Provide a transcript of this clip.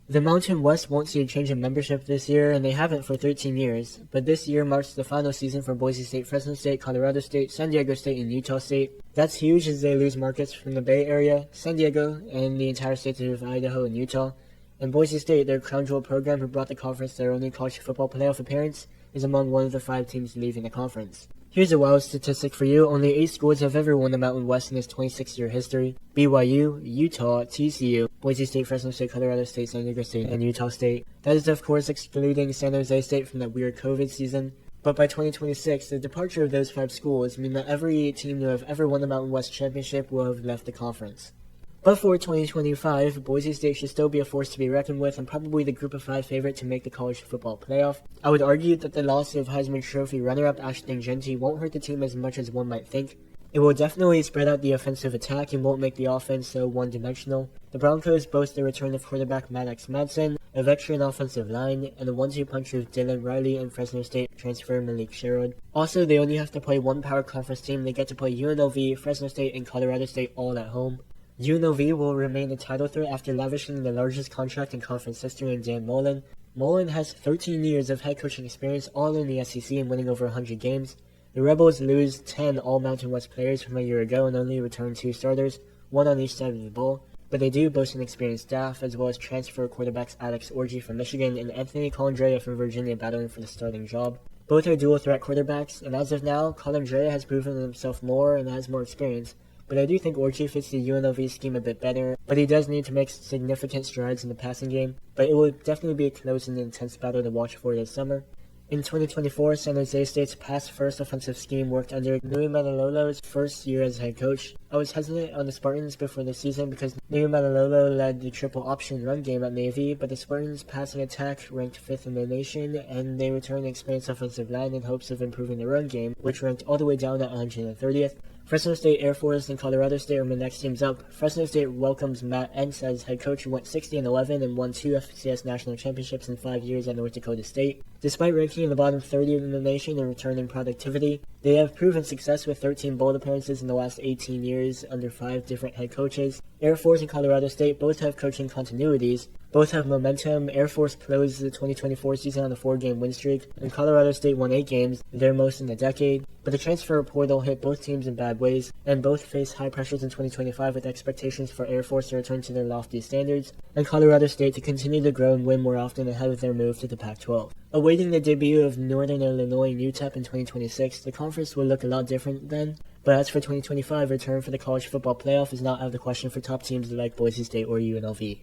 The Mountain West won't see a change in membership this year, and they haven't for 13 years, but this year marks the final season for Boise State, Fresno State, Colorado State, San Diego State, and Utah State. That's huge as they lose markets from the Bay Area, San Diego, and the entire states of Idaho and Utah. And Boise State, their crown jewel program who brought the conference their only college football playoff appearance, is among one of the 5 teams leaving the conference. Here's a wild statistic for you. Only 8 schools have ever won the Mountain West in its 26-year history. BYU, Utah, TCU, Boise State, Fresno State, Colorado State, San Diego State, and Utah State. That is, of course, excluding San Jose State from that weird COVID season. But by 2026, the departure of those 5 schools mean that every team to have ever won the Mountain West Championship will have left the conference. But for 2025, Boise State should still be a force to be reckoned with and probably the group of 5 favorite to make the college football playoff. I would argue that the loss of Heisman Trophy runner-up Ashton Jeanty won't hurt the team as much as one might think. It will definitely spread out the offensive attack and won't make the offense so one-dimensional. The Broncos boast the return of quarterback Maddox Madsen, a veteran offensive line, and the 1-2 punch of Dylan Riley and Fresno State transfer Malik Sherrod. Also, they only have to play one power conference team. They get to play UNLV, Fresno State, and Colorado State all at home. UNLV will remain a title threat after lavishing the largest contract in conference history in Dan Mullen. Mullen has 13 years of head coaching experience, all in the SEC and winning over 100 games. The Rebels lose 10 All-Mountain West players from a year ago and only return 2 starters, 1 on each side of the ball. But they do boast an experienced staff, as well as transfer quarterbacks Alex Orji from Michigan and Anthony Colandrea from Virginia battling for the starting job. Both are dual-threat quarterbacks, and as of now, Colandrea has proven himself more and has more experience. But I do think Orji fits the UNLV scheme a bit better, but he does need to make significant strides in the passing game. But it will definitely be a close and intense battle to watch for this summer. In 2024, San Jose State's pass-first offensive scheme worked under Nui Matalolo's first year as head coach. I was hesitant on the Spartans before the season because Nui Matalolo led the triple-option run game at Navy, but the Spartans' passing attack ranked 5th in the nation, and they returned an experienced offensive line in hopes of improving the run game, which ranked all the way down at 130th. Fresno State, Air Force, and Colorado State are my next teams up. Fresno State welcomes Matt Entz as head coach, who went 60-11 and won 2 FCS national championships in 5 years at North Dakota State. Despite ranking in the bottom 30 in the nation and returning productivity, they have proven success with 13 bowl appearances in the last 18 years under 5 different head coaches. Air Force and Colorado State both have coaching continuities. Both have momentum. Air Force closed the 2024 season on a 4-game win streak, and Colorado State won 8 games, their most in a decade. But the transfer portal hit both teams in bad ways, and both face high pressures in 2025 with expectations for Air Force to return to their lofty standards, and Colorado State to continue to grow and win more often ahead of their move to the Pac-12. Awaiting the debut of Northern Illinois and UTEP in 2026, the conference will look a lot different then. But as for 2025, return for the college football playoff is not out of the question for top teams like Boise State or UNLV.